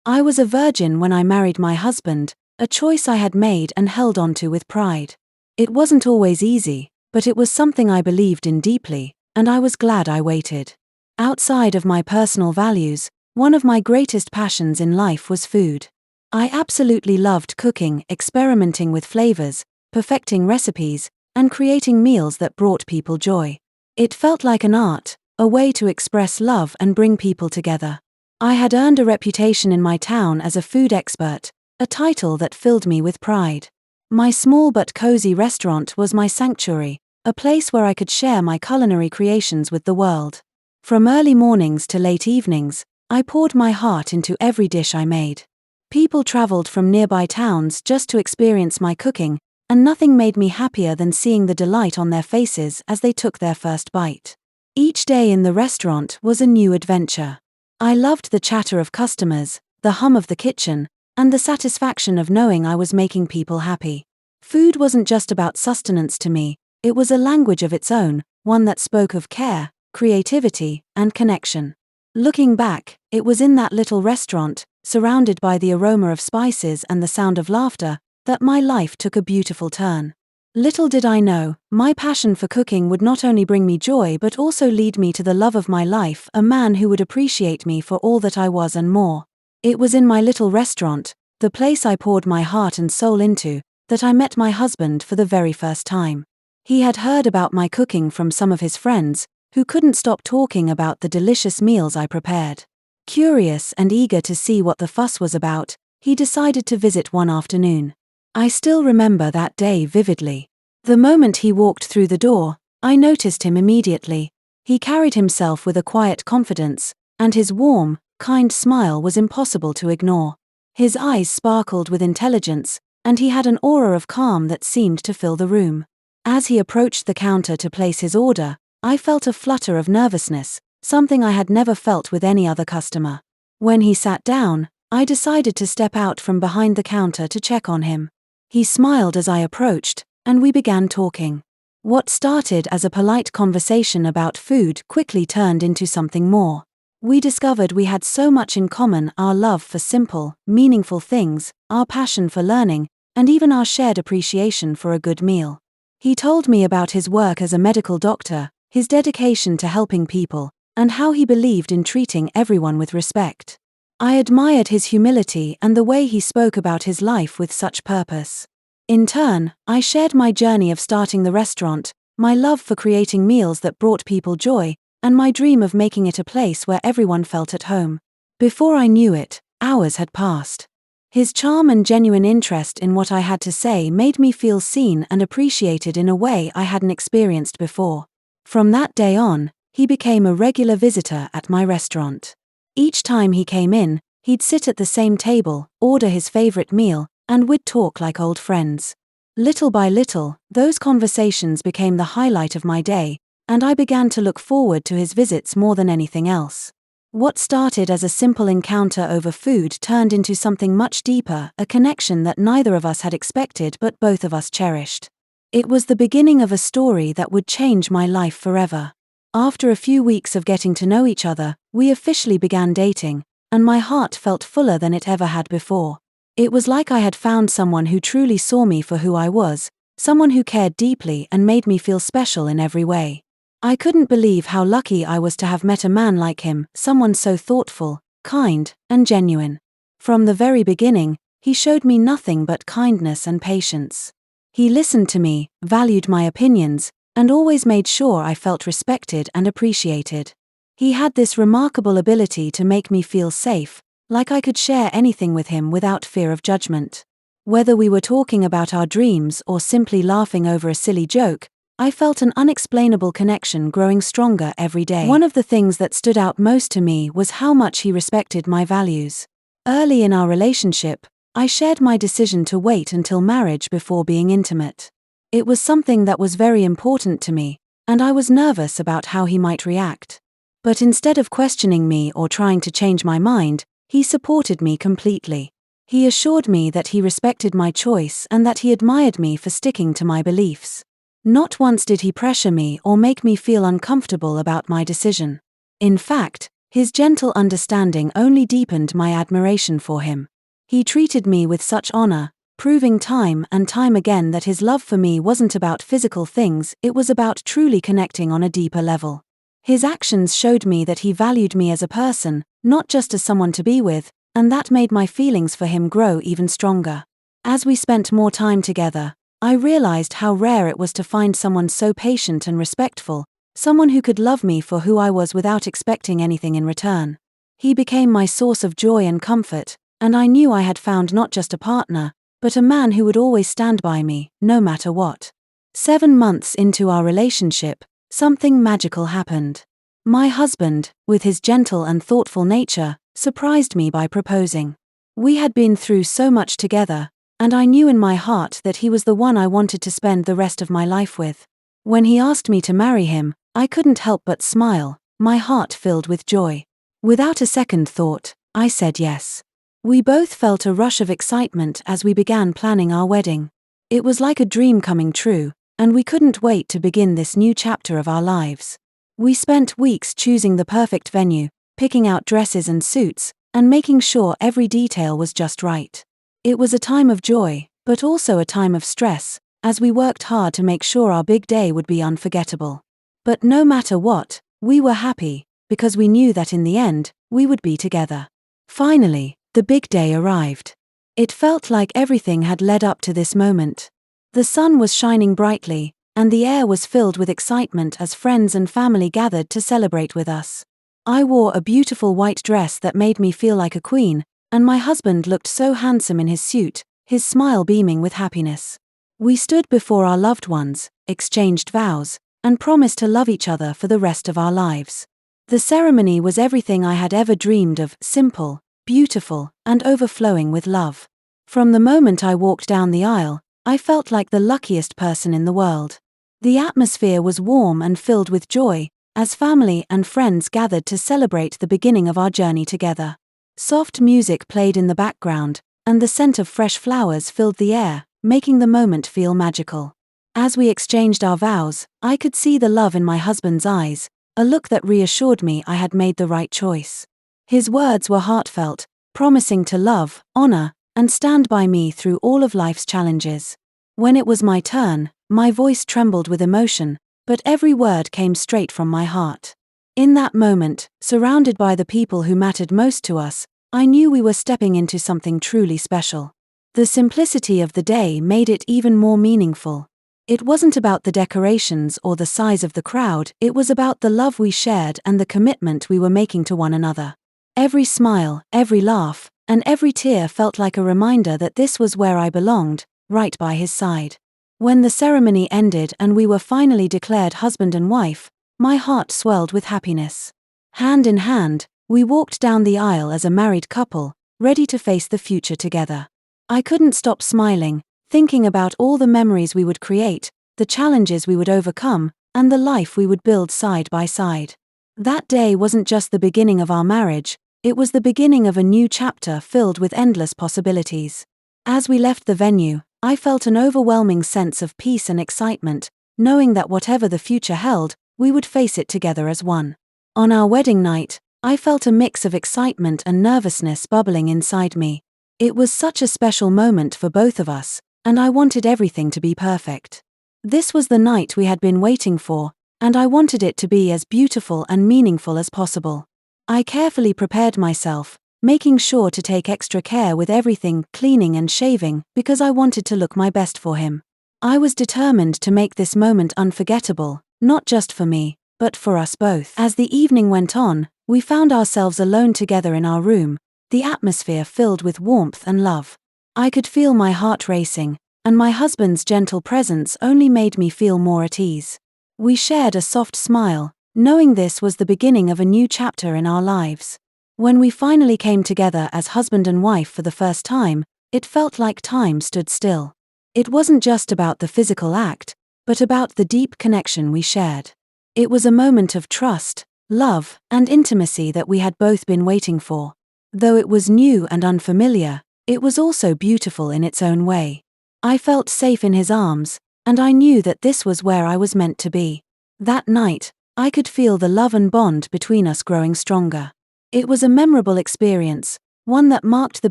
I was a virgin when I married my husband, a choice I had made and held onto with pride. It wasn't always easy, but it was something I believed in deeply, and I was glad I waited. Outside of my personal values, one of my greatest passions in life was food. I absolutely loved cooking, experimenting with flavors, perfecting recipes, and creating meals that brought people joy. It felt like an art, a way to express love and bring people together. I had earned a reputation in my town as a food expert, a title that filled me with pride. My small but cozy restaurant was my sanctuary, a place where I could share my culinary creations with the world. From early mornings to late evenings, I poured my heart into every dish I made. People traveled from nearby towns just to experience my cooking, and nothing made me happier than seeing the delight on their faces as they took their first bite. Each day in the restaurant was a new adventure. I loved the chatter of customers, the hum of the kitchen, and the satisfaction of knowing I was making people happy. Food wasn't just about sustenance to me, it was a language of its own, one that spoke of care, creativity, and connection. Looking back, it was in that little restaurant, surrounded by the aroma of spices and the sound of laughter, that my life took a beautiful turn. Little did I know, my passion for cooking would not only bring me joy but also lead me to the love of my life, a man who would appreciate me for all that I was and more. It was in my little restaurant, the place I poured my heart and soul into, that I met my husband for the very first time. He had heard about my cooking from some of his friends, who couldn't stop talking about the delicious meals I prepared. Curious and eager to see what the fuss was about, he decided to visit one afternoon. I still remember that day vividly. The moment he walked through the door, I noticed him immediately. He carried himself with a quiet confidence, and his warm, kind smile was impossible to ignore. His eyes sparkled with intelligence, and he had an aura of calm that seemed to fill the room. As he approached the counter to place his order, I felt a flutter of nervousness, something I had never felt with any other customer. When he sat down, I decided to step out from behind the counter to check on him. He smiled as I approached, and we began talking. What started as a polite conversation about food quickly turned into something more. We discovered we had so much in common: our love for simple, meaningful things, our passion for learning, and even our shared appreciation for a good meal. He told me about his work as a medical doctor, his dedication to helping people, and how he believed in treating everyone with respect. I admired his humility and the way he spoke about his life with such purpose. In turn, I shared my journey of starting the restaurant, my love for creating meals that brought people joy, and my dream of making it a place where everyone felt at home. Before I knew it, hours had passed. His charm and genuine interest in what I had to say made me feel seen and appreciated in a way I hadn't experienced before. From that day on, he became a regular visitor at my restaurant. Each time he came in, he'd sit at the same table, order his favorite meal, and we'd talk like old friends. Little by little, those conversations became the highlight of my day, and I began to look forward to his visits more than anything else. What started as a simple encounter over food turned into something much deeper, a connection that neither of us had expected but both of us cherished. It was the beginning of a story that would change my life forever. After a few weeks of getting to know each other, we officially began dating, and my heart felt fuller than it ever had before. It was like I had found someone who truly saw me for who I was, someone who cared deeply and made me feel special in every way. I couldn't believe how lucky I was to have met a man like him, someone so thoughtful, kind, and genuine. From the very beginning, he showed me nothing but kindness and patience. He listened to me, valued my opinions, and always made sure I felt respected and appreciated. He had this remarkable ability to make me feel safe, like I could share anything with him without fear of judgment. Whether we were talking about our dreams or simply laughing over a silly joke, I felt an unexplainable connection growing stronger every day. One of the things that stood out most to me was how much he respected my values. Early in our relationship, I shared my decision to wait until marriage before being intimate. It was something that was very important to me, and I was nervous about how he might react. But instead of questioning me or trying to change my mind, he supported me completely. He assured me that he respected my choice and that he admired me for sticking to my beliefs. Not once did he pressure me or make me feel uncomfortable about my decision. In fact, His gentle understanding only deepened my admiration for him. He treated me with such honor, proving time and time again that his love for me wasn't about physical things, it was about truly connecting on a deeper level. His actions showed me that he valued me as a person, not just as someone to be with, and that made my feelings for him grow even stronger. As we spent more time together, I realized how rare it was to find someone so patient and respectful, someone who could love me for who I was without expecting anything in return. He became my source of joy and comfort, and I knew I had found not just a partner, but a man who would always stand by me, no matter what. 7 months into our relationship, something magical happened. My husband, with his gentle and thoughtful nature, surprised me by proposing. We had been through so much together, and I knew in my heart that he was the one I wanted to spend the rest of my life with. When he asked me to marry him, I couldn't help but smile, my heart filled with joy. Without a second thought, I said yes. We both felt a rush of excitement as we began planning our wedding. It was like a dream coming true, and we couldn't wait to begin this new chapter of our lives. We spent weeks choosing the perfect venue, picking out dresses and suits, and making sure every detail was just right. It was a time of joy, but also a time of stress, as we worked hard to make sure our big day would be unforgettable. But no matter what, we were happy, because we knew that in the end, we would be together. Finally, the big day arrived. It felt like everything had led up to this moment. The sun was shining brightly, and the air was filled with excitement as friends and family gathered to celebrate with us. I wore a beautiful white dress that made me feel like a queen, and my husband looked so handsome in his suit, his smile beaming with happiness. We stood before our loved ones, exchanged vows, and promised to love each other for the rest of our lives. The ceremony was everything I had ever dreamed of, simple, beautiful, and overflowing with love. From the moment I walked down the aisle, I felt like the luckiest person in the world. The atmosphere was warm and filled with joy, as family and friends gathered to celebrate the beginning of our journey together. Soft music played in the background, and the scent of fresh flowers filled the air, making the moment feel magical. As we exchanged our vows, I could see the love in my husband's eyes, a look that reassured me I had made the right choice. His words were heartfelt, promising to love, honor, and stand by me through all of life's challenges. When it was my turn, my voice trembled with emotion, but every word came straight from my heart. In that moment, surrounded by the people who mattered most to us, I knew we were stepping into something truly special. The simplicity of the day made it even more meaningful. It wasn't about the decorations or the size of the crowd, it was about the love we shared and the commitment we were making to one another. Every smile, every laugh, and every tear felt like a reminder that this was where I belonged, right by his side. When the ceremony ended and we were finally declared husband and wife, my heart swelled with happiness. Hand in hand, we walked down the aisle as a married couple, ready to face the future together. I couldn't stop smiling, thinking about all the memories we would create, the challenges we would overcome, and the life we would build side by side. That day wasn't just the beginning of our marriage, it was the beginning of a new chapter filled with endless possibilities. As we left the venue, I felt an overwhelming sense of peace and excitement, knowing that whatever the future held, we would face it together as one. On our wedding night, I felt a mix of excitement and nervousness bubbling inside me. It was such a special moment for both of us, and I wanted everything to be perfect. This was the night we had been waiting for, and I wanted it to be as beautiful and meaningful as possible. I carefully prepared myself, making sure to take extra care with everything, cleaning and shaving, because I wanted to look my best for him. I was determined to make this moment unforgettable, not just for me, but for us both. As the evening went on, we found ourselves alone together in our room, the atmosphere filled with warmth and love. I could feel my heart racing, and my husband's gentle presence only made me feel more at ease. We shared a soft smile, knowing this was the beginning of a new chapter in our lives. When we finally came together as husband and wife for the first time, it felt like time stood still. It wasn't just about the physical act, but about the deep connection we shared. It was a moment of trust, love, and intimacy that we had both been waiting for. Though it was new and unfamiliar, it was also beautiful in its own way. I felt safe in his arms, and I knew that this was where I was meant to be. That night, I could feel the love and bond between us growing stronger. It was a memorable experience, one that marked the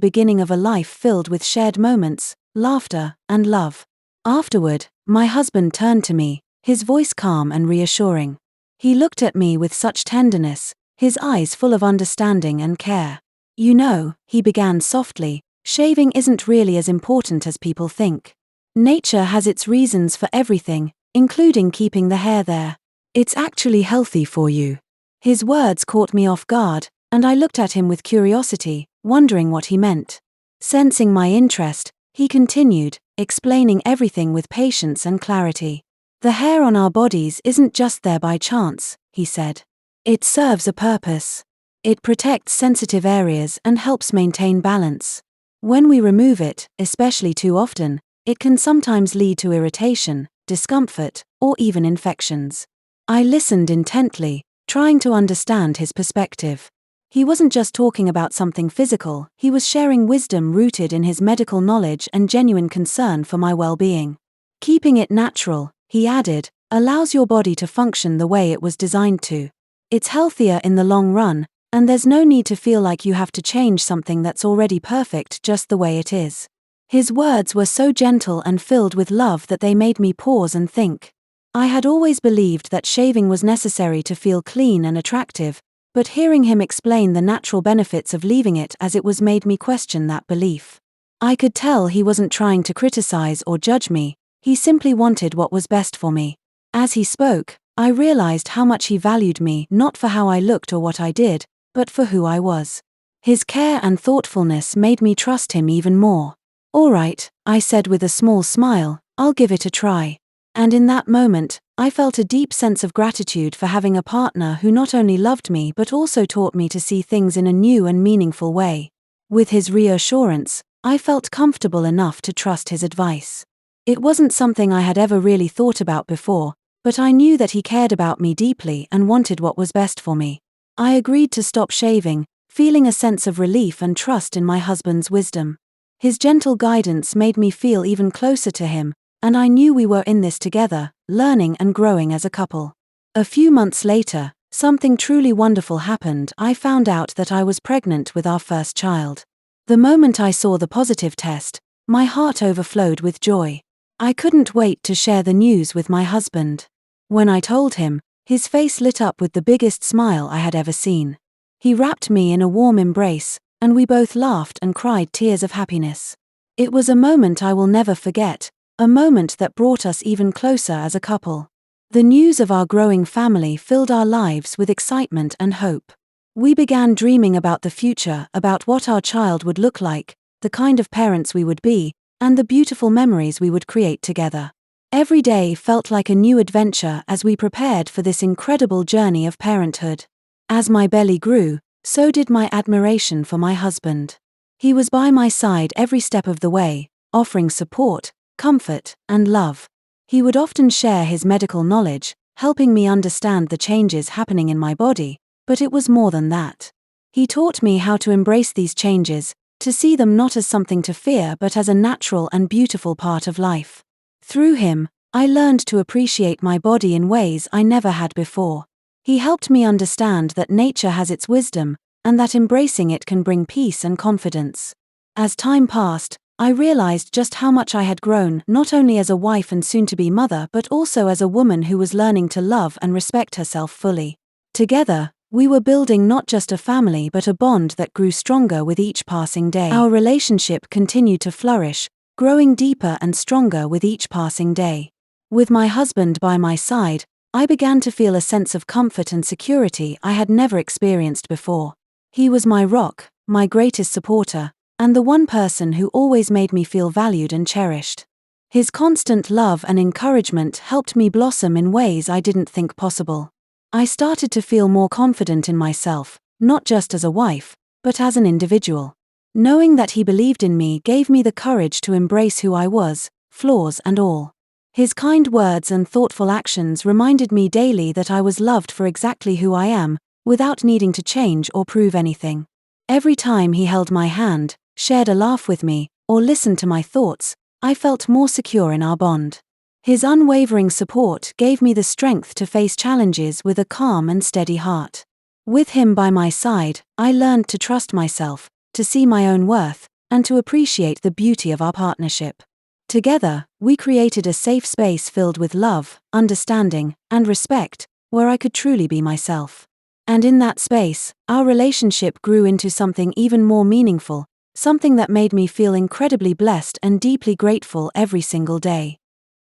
beginning of a life filled with shared moments, laughter, and love. Afterward, my husband turned to me, his voice calm and reassuring. He looked at me with such tenderness, his eyes full of understanding and care. "You know," he began softly, "shaving isn't really as important as people think. Nature has its reasons for everything, including keeping the hair there. It's actually healthy for you." His words caught me off guard, and I looked at him with curiosity, wondering what he meant. Sensing my interest, he continued, explaining everything with patience and clarity. "The hair on our bodies isn't just there by chance," he said. "It serves a purpose. It protects sensitive areas and helps maintain balance. When we remove it, especially too often, it can sometimes lead to irritation, discomfort, or even infections." I listened intently, trying to understand his perspective. He wasn't just talking about something physical, he was sharing wisdom rooted in his medical knowledge and genuine concern for my well-being. "Keeping it natural," he added, "allows your body to function the way it was designed to. It's healthier in the long run, and there's no need to feel like you have to change something that's already perfect just the way it is." His words were so gentle and filled with love that they made me pause and think. I had always believed that shaving was necessary to feel clean and attractive, but hearing him explain the natural benefits of leaving it as it was made me question that belief. I could tell he wasn't trying to criticize or judge me, he simply wanted what was best for me. As he spoke, I realized how much he valued me, not for how I looked or what I did, but for who I was. His care and thoughtfulness made me trust him even more. "All right," I said with a small smile, "I'll give it a try." And in that moment, I felt a deep sense of gratitude for having a partner who not only loved me but also taught me to see things in a new and meaningful way. With his reassurance, I felt comfortable enough to trust his advice. It wasn't something I had ever really thought about before, but I knew that he cared about me deeply and wanted what was best for me. I agreed to stop shaving, feeling a sense of relief and trust in my husband's wisdom. His gentle guidance made me feel even closer to him, and I knew we were in this together, learning and growing as a couple. A few months later, something truly wonderful happened. I found out that I was pregnant with our first child. The moment I saw the positive test, my heart overflowed with joy. I couldn't wait to share the news with my husband. When I told him, his face lit up with the biggest smile I had ever seen. He wrapped me in a warm embrace, and we both laughed and cried tears of happiness. It was a moment I will never forget, a moment that brought us even closer as a couple. The news of our growing family filled our lives with excitement and hope. We began dreaming about the future, about what our child would look like, the kind of parents we would be, and the beautiful memories we would create together. Every day felt like a new adventure as we prepared for this incredible journey of parenthood. As my belly grew, so did my admiration for my husband. He was by my side every step of the way, offering support, comfort, and love. He would often share his medical knowledge, helping me understand the changes happening in my body, but it was more than that. He taught me how to embrace these changes, to see them not as something to fear but as a natural and beautiful part of life. Through him, I learned to appreciate my body in ways I never had before. He helped me understand that nature has its wisdom, and that embracing it can bring peace and confidence. As time passed, I realized just how much I had grown, not only as a wife and soon-to-be mother but also as a woman who was learning to love and respect herself fully. Together, we were building not just a family but a bond that grew stronger with each passing day. Our relationship continued to flourish, growing deeper and stronger with each passing day. With my husband by my side, I began to feel a sense of comfort and security I had never experienced before. He was my rock, my greatest supporter, and the one person who always made me feel valued and cherished. His constant love and encouragement helped me blossom in ways I didn't think possible. I started to feel more confident in myself, not just as a wife, but as an individual. Knowing that he believed in me gave me the courage to embrace who I was, flaws and all. His kind words and thoughtful actions reminded me daily that I was loved for exactly who I am, without needing to change or prove anything. Every time he held my hand, shared a laugh with me, or listened to my thoughts, I felt more secure in our bond. His unwavering support gave me the strength to face challenges with a calm and steady heart. With him by my side, I learned to trust myself, to see my own worth, and to appreciate the beauty of our partnership. Together, we created a safe space filled with love, understanding, and respect, where I could truly be myself. And in that space, our relationship grew into something even more meaningful, something that made me feel incredibly blessed and deeply grateful every single day.